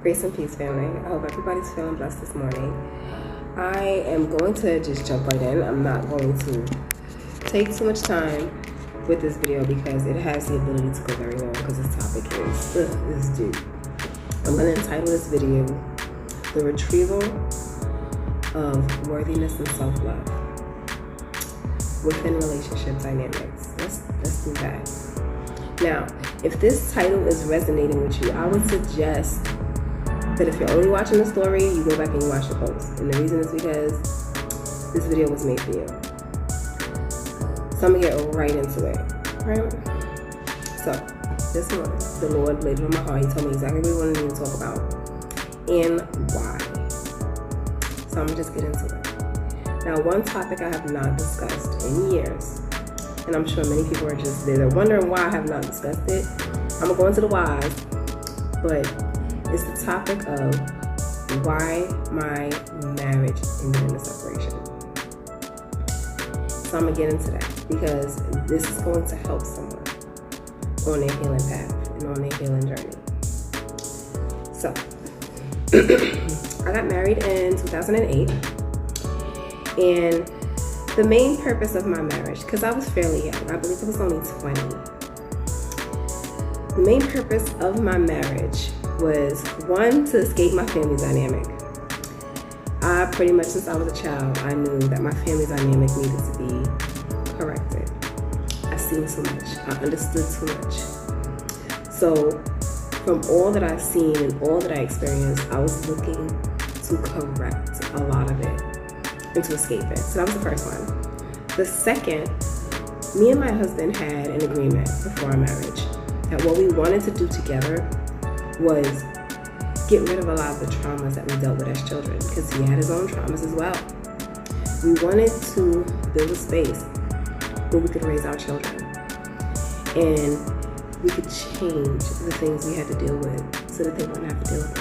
Grace and peace, family. I hope everybody's feeling blessed this morning. I am going to just jump right in. I'm not going to take too much time with this video because it has the ability to go very long because this topic is deep. I'm going to entitle this video, The Retrieval of Worthiness and Self-Love Within Relationship Dynamics. Let's do that. Now, if this title is resonating with you, I would suggest that if you're only watching the story, you go back and you watch the post. And the reason is because this video was made for you. So I'm gonna get right into it. Right? So, this morning, the Lord laid it on my heart. He told me exactly what he wanted me to talk about and why. So I'm gonna just get into it. Now, one topic I have not discussed in years, and I'm sure many people are just there, they're wondering why I have not discussed it. I'm gonna go into the whys, but it's the topic of why my marriage ended in a separation. So I'm gonna get into that because this is going to help someone on their healing path and on their healing journey. So, I got married in 2008, and the main purpose of my marriage, because I was fairly young, I believe I was only 20. The main purpose of my marriage was, one, to escape my family dynamic. I pretty much, since I was a child, I knew that my family dynamic needed to be corrected. I've seen too much. I understood too much. So from all that I've seen and all that I experienced, I was looking to correct a lot of it and to escape it. So that was the first one. The second, me and my husband had an agreement before our marriage that what we wanted to do together was get rid of a lot of the traumas that we dealt with as children, because he had his own traumas as well. We wanted to build a space where we could raise our children and we could change the things we had to deal with so that they wouldn't have to deal with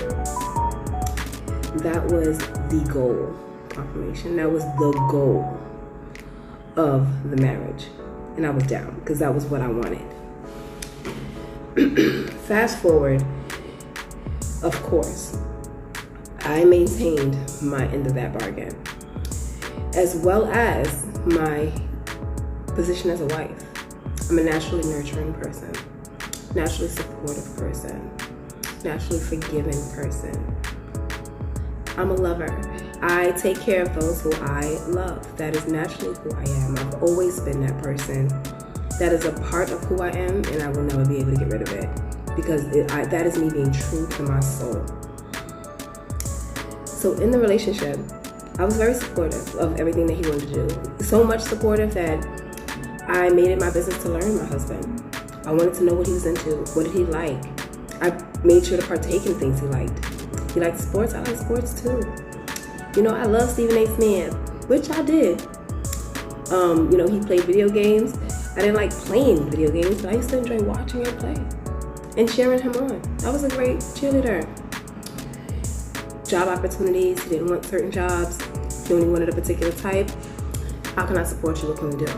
them. That was the goal, confirmation. That was the goal of the marriage. And I was down because that was what I wanted. Fast forward, of course, I maintained my end of that bargain, as well as my position as a wife. I'm a naturally nurturing person, naturally supportive person, naturally forgiving person. I'm a lover. I take care of those who I love. That is naturally who I am. I've always been that person. That is a part of who I am, and I will never be able to get rid of it. Because that is me being true to my soul. So in the relationship, I was very supportive of everything that he wanted to do. So much supportive that I made it my business to learn my husband. I wanted to know what he was into. What did he like? I made sure to partake in things he liked. He liked sports. I like sports too. You know, I love Stephen A. Smith, which I did. You know, he played video games. I didn't like playing video games, but I used to enjoy watching him play and cheering him on. I was a great cheerleader. Job opportunities, he didn't want certain jobs. He only wanted a particular type. How can I support you? What can we do?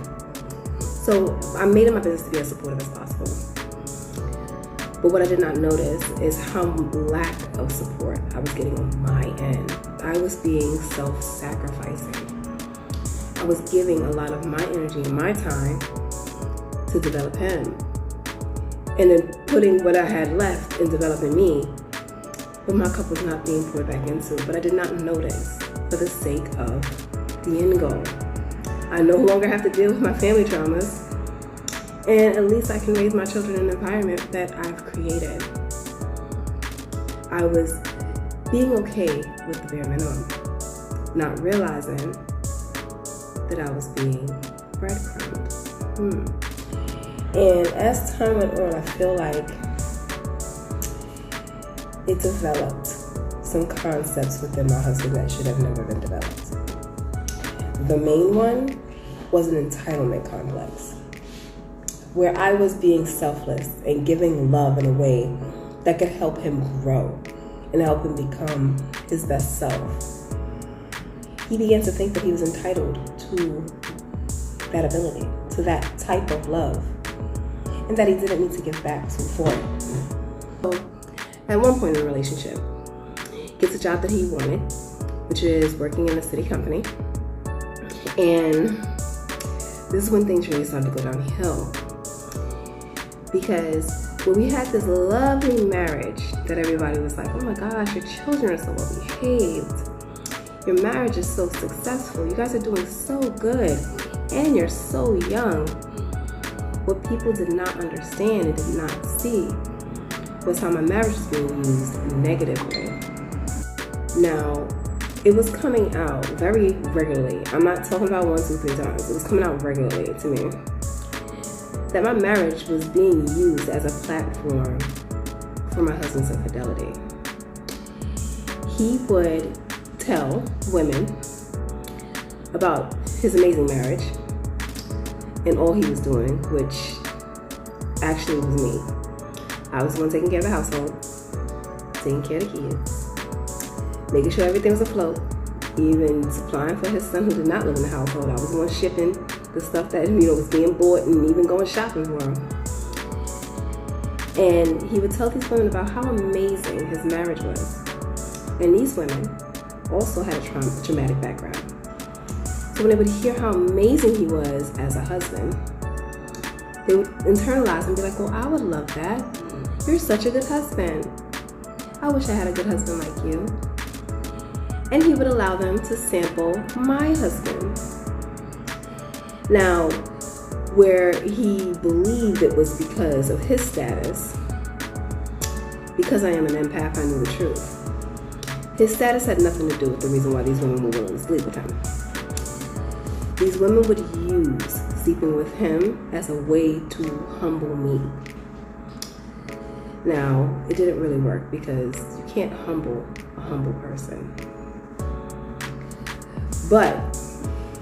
So I made it my business to be as supportive as possible. But what I did not notice is how lack of support I was getting on my end. I was being self-sacrificing. I was giving a lot of my energy and my time to develop him, and then putting what I had left in developing me, but my cup was not being poured back into. But I did not notice, for the sake of the end goal. I no longer have to deal with my family traumas, and at least I can raise my children in an environment that I've created. I was being okay with the bare minimum, not realizing that I was being breadcrumbed. And as time went on, I feel like it developed some concepts within my husband that should have never been developed. The main one was an entitlement complex, where I was being selfless and giving love in a way that could help him grow and help him become his best self. He began to think that he was entitled to that ability, to that type of love, and that he didn't need to give back to for it. So, at one point in the relationship, gets a job that he wanted, which is working in a city company. And this is when things really started to go downhill. Because when we had this lovely marriage that everybody was like, oh my gosh, your children are so well behaved. Your marriage is so successful. You guys are doing so good. And you're so young. What people did not understand and did not see was how my marriage was being used negatively. Now, it was coming out very regularly. I'm not talking about 1, 2, 3 times. It was coming out regularly to me that my marriage was being used as a platform for my husband's infidelity. He would tell women about his amazing marriage and all he was doing, which actually was me. I was the one taking care of the household, taking care of the kids, making sure everything was afloat, even supplying for his son who did not live in the household. I was the one shipping the stuff that was being bought and even going shopping for him. And he would tell these women about how amazing his marriage was. And these women also had a traumatic background. So when they would hear how amazing he was as a husband, they would internalize and be like, well, I would love that. You're such a good husband. I wish I had a good husband like you. And he would allow them to sample my husband. Now, where he believed it was because of his status, because I am an empath, I knew the truth. His status had nothing to do with the reason why these women were willing to sleep with him. These women would use sleeping with him as a way to humble me. Now, it didn't really work because you can't humble a humble person. But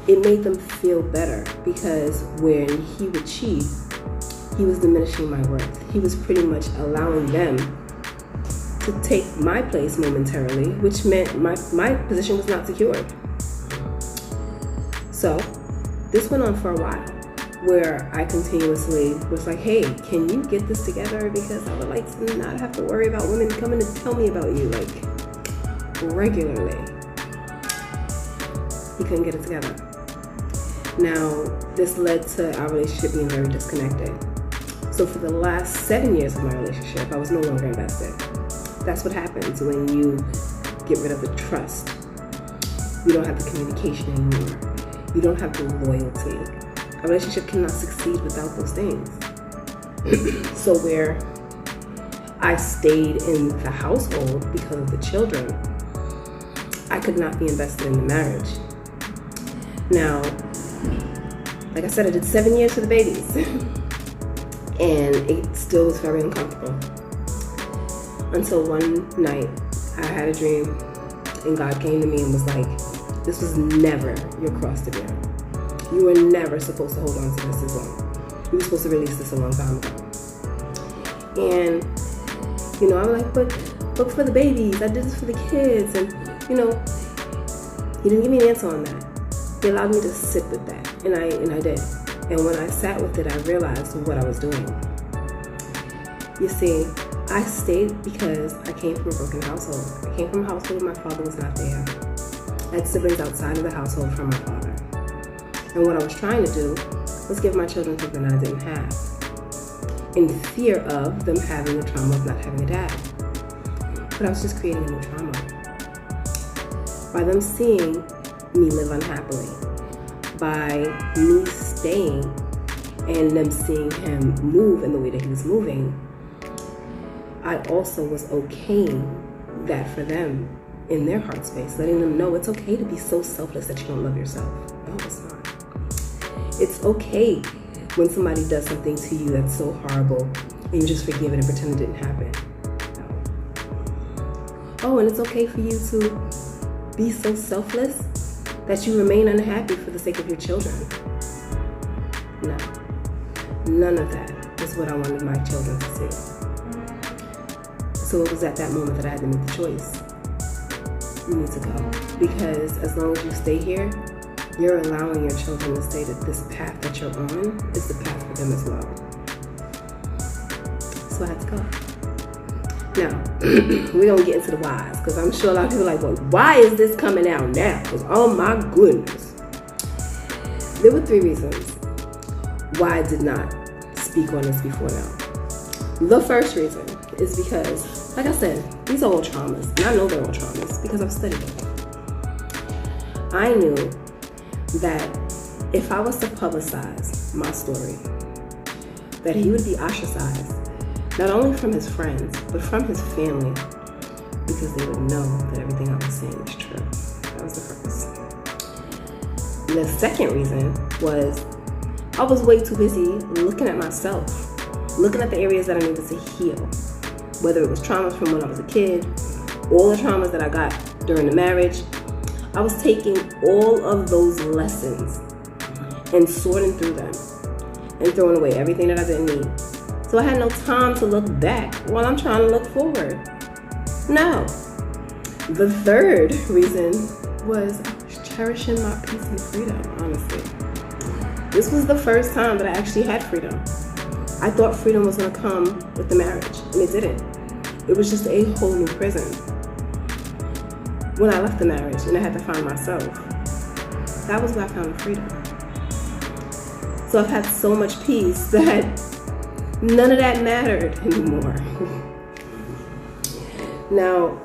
it made them feel better because when he would cheat, he was diminishing my worth. He was pretty much allowing them to take my place momentarily, which meant my position was not secured. So this went on for a while, where I continuously was like, hey, can you get this together? Because I would like to not have to worry about women coming to tell me about you, like, regularly. He couldn't get it together. Now, this led to our relationship being very disconnected. So for the last 7 years of my relationship, I was no longer invested. That's what happens when you get rid of the trust. You don't have the communication anymore. You don't have the loyalty. A relationship cannot succeed without those things. So where I stayed in the household because of the children, I could not be invested in the marriage. Now, like I said, I did 7 years for the babies. And it still was very uncomfortable. Until one night, I had a dream, and God came to me and was like, this was never your cross to bear. You were never supposed to hold on to this as long. You were supposed to release this a long time ago. And, I'm like, but for the babies, I did this for the kids. And, he didn't give me an answer on that. He allowed me to sit with that, and I did. And when I sat with it, I realized what I was doing. You see, I stayed because I came from a broken household. I came from a household where my father was not there. I had siblings outside of the household from my father. And what I was trying to do was give my children something that I didn't have, in fear of them having the trauma of not having a dad. But I was just creating a new trauma. By them seeing me live unhappily, by me staying and them seeing him move in the way that he was moving, I also was okaying that for them in their heart space, letting them know it's okay to be so selfless that you don't love yourself. No, it's not. It's okay when somebody does something to you that's so horrible and you just forgive it and pretend it didn't happen. No. Oh, and it's okay for you to be so selfless that you remain unhappy for the sake of your children. No. None of that is what I wanted my children to see. So it was at that moment that I had to make the choice. You need to go. Because as long as you stay here, you're allowing your children to say that this path that you're on is the path for them as well. So I had to go. Now, we're going to get into the whys, because I'm sure a lot of people are like, well, why is this coming out now? Because, oh my goodness. There were 3 reasons why I did not speak on this before now. The first reason is because, like I said, these are all traumas. And I know they're all traumas because I've studied it. I knew that if I was to publicize my story, that he would be ostracized, not only from his friends, but from his family, because they would know that everything I was saying was true. That was the first. And the second reason was I was way too busy looking at myself, looking at the areas that I needed to heal, whether it was traumas from when I was a kid, all the traumas that I got during the marriage. I was taking all of those lessons and sorting through them and throwing away everything that I didn't need. So I had no time to look back while I'm trying to look forward. No. The third reason was I was cherishing my peace and freedom, honestly. This was the first time that I actually had freedom. I thought freedom was going to come with the marriage, and it didn't. It was just a whole new prison. When I left the marriage and I had to find myself, that was where I found freedom. So I've had so much peace that none of that mattered anymore. Now,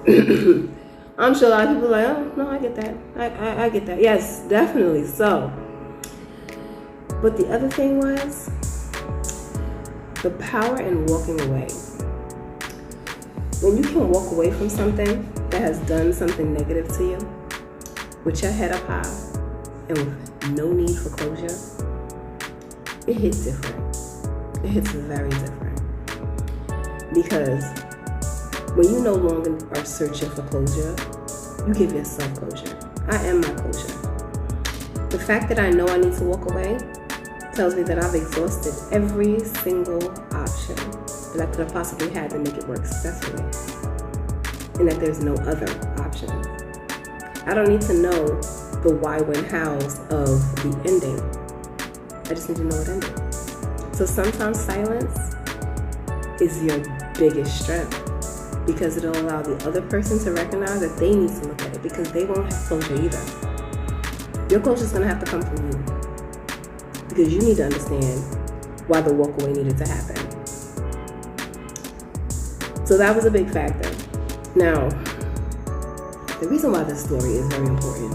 I'm sure a lot of people are like, oh, no, I get that. I get that. Yes, definitely so. But the other thing was the power in walking away. When you can walk away from something that has done something negative to you, with your head up high and with no need for closure, it hits different. It hits very different. Because when you no longer are searching for closure, you give yourself closure. I am my closure. The fact that I know I need to walk away tells me that I've exhausted every single option that I could have possibly had to make it work successfully, and that there's no other option. I don't need to know the why, when, hows of the ending. I just need to know it ended. So sometimes silence is your biggest strength, because it'll allow the other person to recognize that they need to look at it, because they won't have closure either. Your closure is going to have to come from you, because you need to understand why the walkaway needed to happen. So that was a big factor. Now, the reason why this story is very important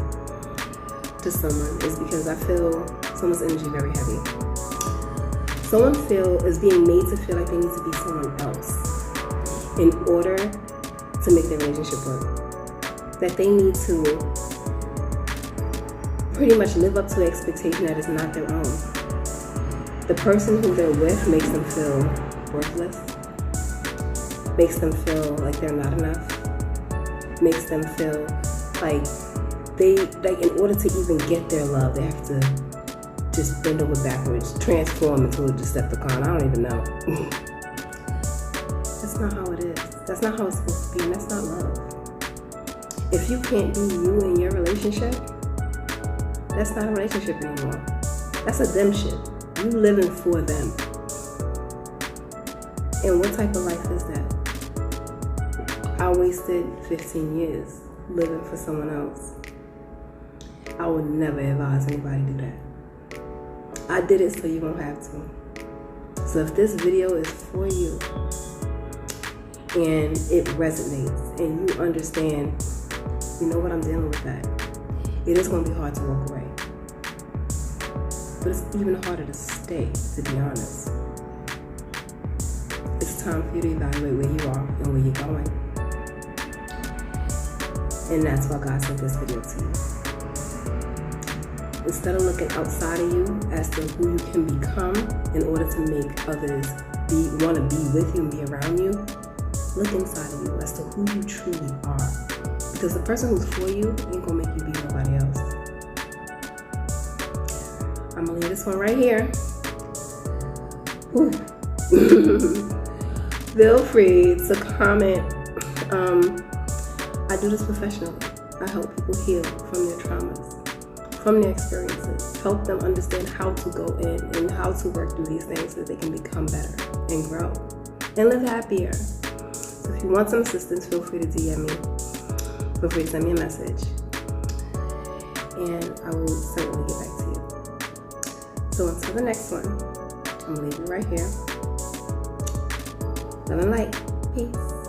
to someone is because I feel someone's energy very heavy. Someone is being made to feel like they need to be someone else in order to make their relationship work. That they need to pretty much live up to an expectation that is not their own. The person who they're with makes them feel worthless, makes them feel like they're not enough, makes them feel like in order to even get their love, they have to just bend over backwards, transform into a Decepticon. I don't even know. That's not how it is. That's not how it's supposed to be, and that's not love. If you can't be you in your relationship, that's not a relationship anymore. That's a them shit. You living for them. And what type of life is that? I wasted 15 years living for someone else. I would never advise anybody to do that. I did it so you won't have to. So if this video is for you and it resonates and you understand, you know what, I'm dealing with that. It is going to be hard to walk away. But it's even harder to stay, to be honest. It's time for you to evaluate where you are and where you're going. And that's why God sent this video to you. Instead of looking outside of you as to who you can become in order to make others want to be with you and be around you, look inside of you as to who you truly are. Because the person who's for you ain't gonna make you be nobody else. I'm gonna leave this one right here. Feel free to comment. I do this professionally. I help people heal from their traumas, from their experiences, help them understand how to go in and how to work through these things so that they can become better and grow and live happier. So So if you want some assistance, feel free to DM me. Feel free to send me a message. And I will certainly get back to you. So until the next one, I'm going to leave you right here. Love and light. Peace.